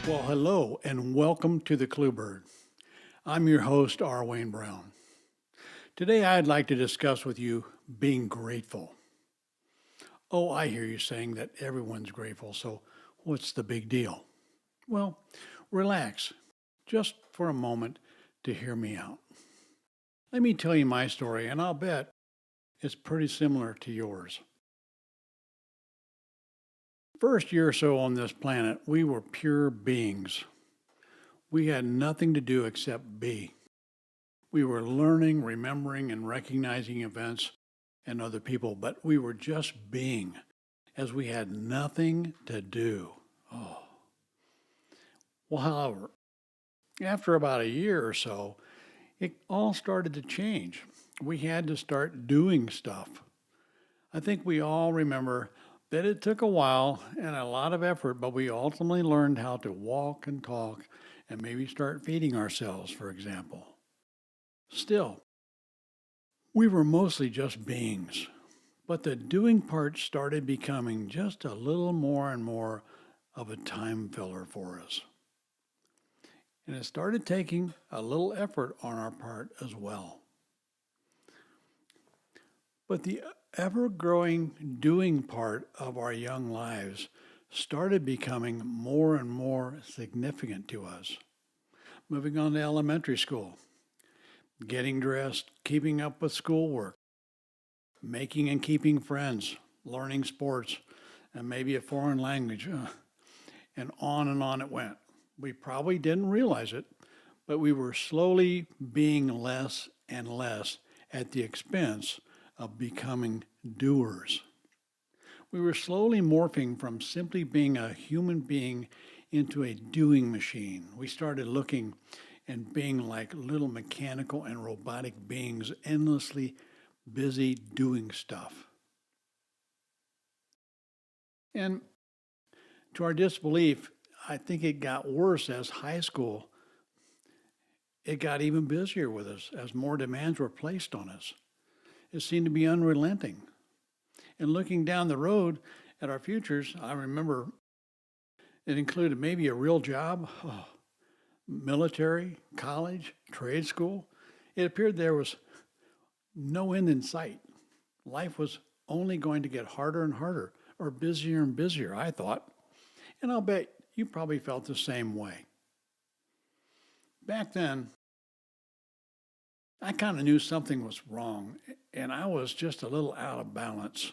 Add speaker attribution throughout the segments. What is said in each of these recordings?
Speaker 1: Well, hello and welcome to the Cluebird. I'm your host, R. Wayne Browne. Today I'd like to discuss with you being grateful. Oh, I hear you saying that everyone's grateful, so what's the big deal? Well, relax just for a moment to hear me out. Let me tell you my story, and I'll bet it's pretty similar to yours. First year or so on this planet, we were pure beings. We had nothing to do except be. We were learning, remembering, and recognizing events and other people, but we were just being, as we had nothing to do. Oh. Well, however, after about a year or so, it all started to change. We had to start doing stuff. I think we all remember that it took a while and a lot of effort, but we ultimately learned how to walk and talk and maybe start feeding ourselves, for example. Still, we were mostly just beings, but the doing part started becoming just a little more and more of a time filler for us. And it started taking a little effort on our part as well. But the ever growing doing part of our young lives started becoming more and more significant to us. Moving on to elementary school, getting dressed, keeping up with schoolwork, making and keeping friends, learning sports, and maybe a foreign language, and on it went. We probably didn't realize it, but we were slowly being less and less at the expense of becoming doers. We were slowly morphing from simply being a human being into a doing machine. We started looking and being like little mechanical and robotic beings, endlessly busy doing stuff. And to our disbelief, I think it got worse as high school. It got even busier with us as more demands were placed on us. It seemed to be unrelenting. And looking down the road at our futures, I remember it included maybe a real job, military, college, trade school. It appeared there was no end in sight. Life was only going to get harder and harder, or busier and busier, I thought. And I'll bet you probably felt the same way. Back then, I kind of knew something was wrong, and I was just a little out of balance.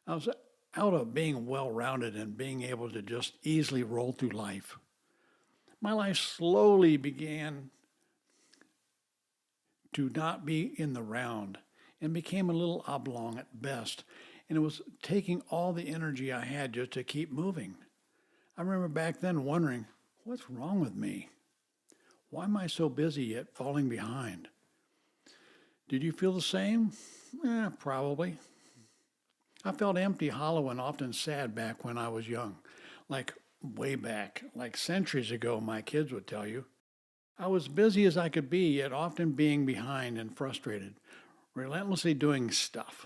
Speaker 1: I was out of being well-rounded and being able to just easily roll through life. My life slowly began to not be in the round and became a little oblong at best, and it was taking all the energy I had just to keep moving. I remember back then wondering, what's wrong with me? Why am I so busy yet falling behind? Did you feel the same? Probably. I felt empty, hollow, and often sad back when I was young. Like way back, like centuries ago, my kids would tell you. I was busy as I could be, yet often being behind and frustrated, relentlessly doing stuff.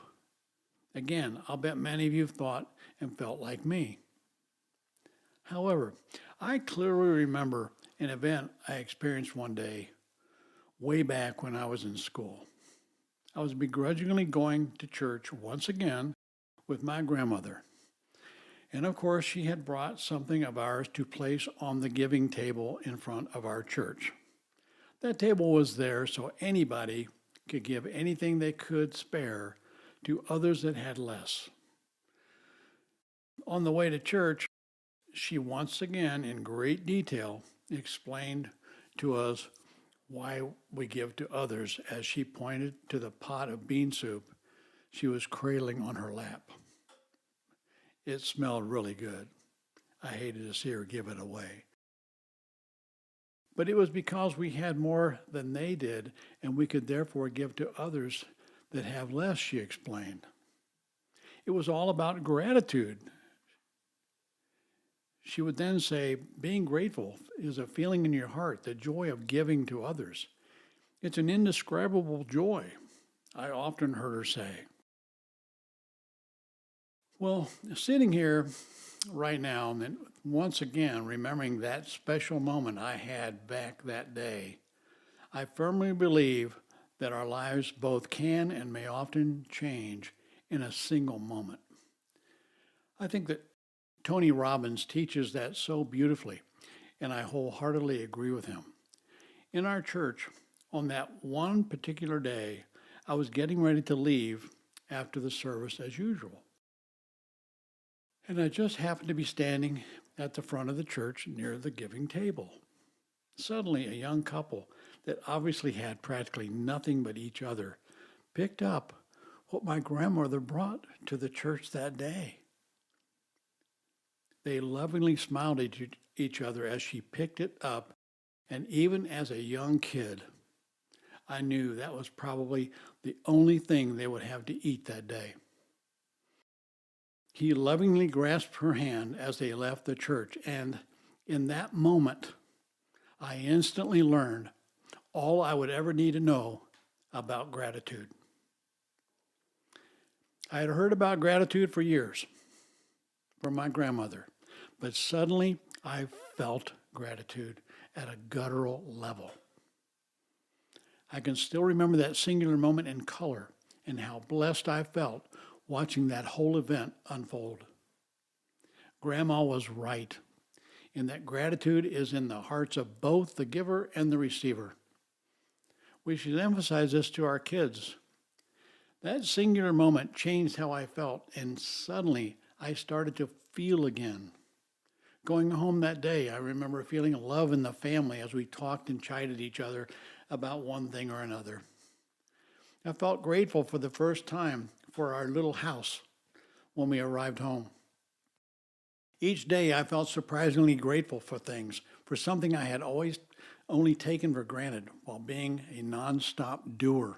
Speaker 1: Again, I'll bet many of you have thought and felt like me. However, I clearly remember an event I experienced one day way back when I was in school. I was begrudgingly going to church once again with my grandmother. And of course, she had brought something of ours to place on the giving table in front of our church. That table was there so anybody could give anything they could spare to others that had less. On the way to church, she once again, in great detail, explained to us why we give to others as she pointed to the pot of bean soup she was cradling on her lap. It smelled really good. I hated to see her give it away. But it was because we had more than they did, and we could therefore give to others that have less, she explained. It was all about gratitude. She would then say, being grateful is a feeling in your heart, the joy of giving to others. It's an indescribable joy, I often heard her say. Well, sitting here, right now, and then once again, remembering that special moment I had back that day, I firmly believe that our lives both can and may often change in a single moment. I think that Tony Robbins teaches that so beautifully, and I wholeheartedly agree with him. In our church, on that one particular day, I was getting ready to leave after the service as usual. And I just happened to be standing at the front of the church near the giving table. Suddenly, a young couple that obviously had practically nothing but each other picked up what my grandmother brought to the church that day. They lovingly smiled at each other as she picked it up, and even as a young kid, I knew that was probably the only thing they would have to eat that day. He lovingly grasped her hand as they left the church, and in that moment, I instantly learned all I would ever need to know about gratitude. I had heard about gratitude for years from my grandmother, but suddenly I felt gratitude at a guttural level. I can still remember that singular moment in color and how blessed I felt watching that whole event unfold. Grandma was right in that gratitude is in the hearts of both the giver and the receiver. We should emphasize this to our kids. That singular moment changed how I felt, and suddenly I started to feel again. Going home that day, I remember feeling love in the family as we talked and chided each other about one thing or another. I felt grateful for the first time for our little house when we arrived home. Each day I felt surprisingly grateful for things, for something I had always only taken for granted while being a nonstop doer.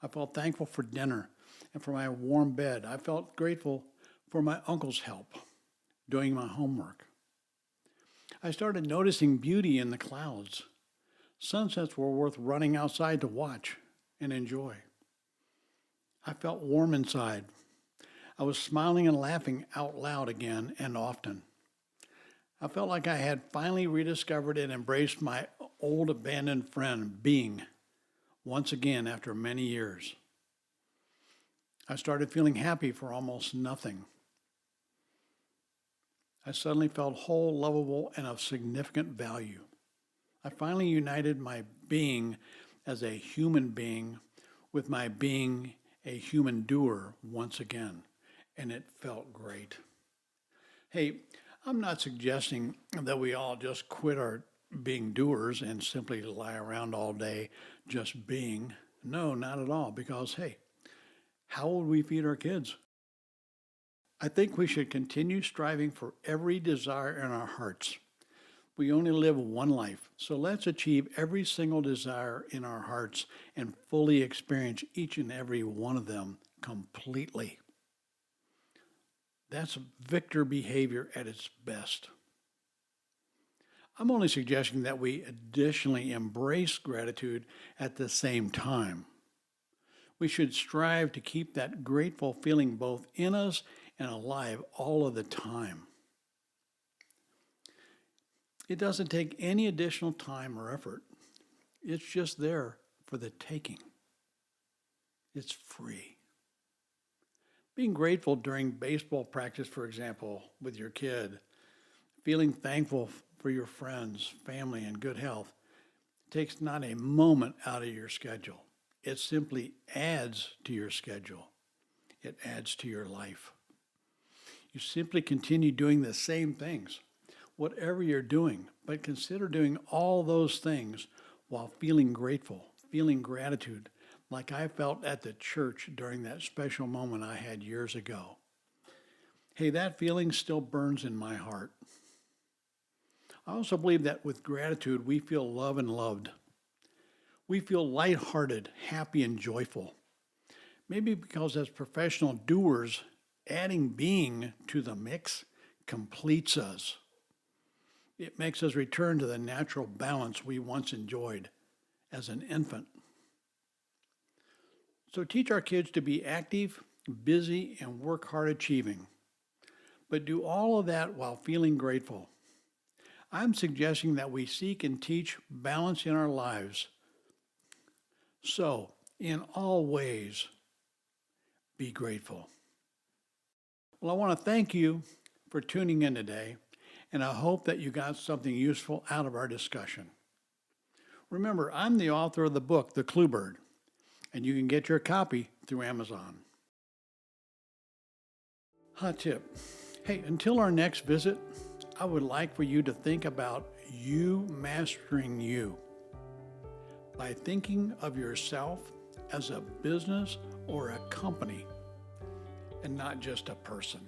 Speaker 1: I felt thankful for dinner and for my warm bed. I felt grateful for my uncle's help doing my homework. I started noticing beauty in the clouds. Sunsets were worth running outside to watch and enjoy. I felt warm inside. I was smiling and laughing out loud again and often. I felt like I had finally rediscovered and embraced my old abandoned friend, being, once again after many years. I started feeling happy for almost nothing. I suddenly felt whole, lovable, and of significant value. I finally united my being as a human being with my being a human doer once again, and it felt great. Hey, I'm not suggesting that we all just quit our being doers and simply lie around all day just being. No, not at all, because hey, how would we feed our kids? I think we should continue striving for every desire in our hearts. We only live one life, so let's achieve every single desire in our hearts and fully experience each and every one of them completely. That's victor behavior at its best. I'm only suggesting that we additionally embrace gratitude at the same time. We should strive to keep that grateful feeling both in us and alive all of the time. It doesn't take any additional time or effort. It's just there for the taking. It's free. Being grateful during baseball practice, for example, with your kid, feeling thankful for your friends, family, and good health takes not a moment out of your schedule. It simply adds to your schedule. It adds to your life. You simply continue doing the same things, whatever you're doing, but consider doing all those things while feeling grateful, feeling gratitude, like I felt at the church during that special moment I had years ago. Hey, that feeling still burns in my heart. I also believe that with gratitude, we feel loved and loved. We feel lighthearted, happy, and joyful. Maybe because as professional doers, adding being to the mix completes us. It makes us return to the natural balance we once enjoyed as an infant. So teach our kids to be active, busy, and work hard achieving. but do all of that while feeling grateful. I'm suggesting that we seek and teach balance in our lives. So, in all ways, be grateful. Well, I want to thank you for tuning in today, and I hope that you got something useful out of our discussion. Remember, I'm the author of the book, The Clue Bird, and you can get your copy through Amazon. Hot tip. Hey, until our next visit, I would like for you to think about you mastering you by thinking of yourself as a business or a company and not just a person.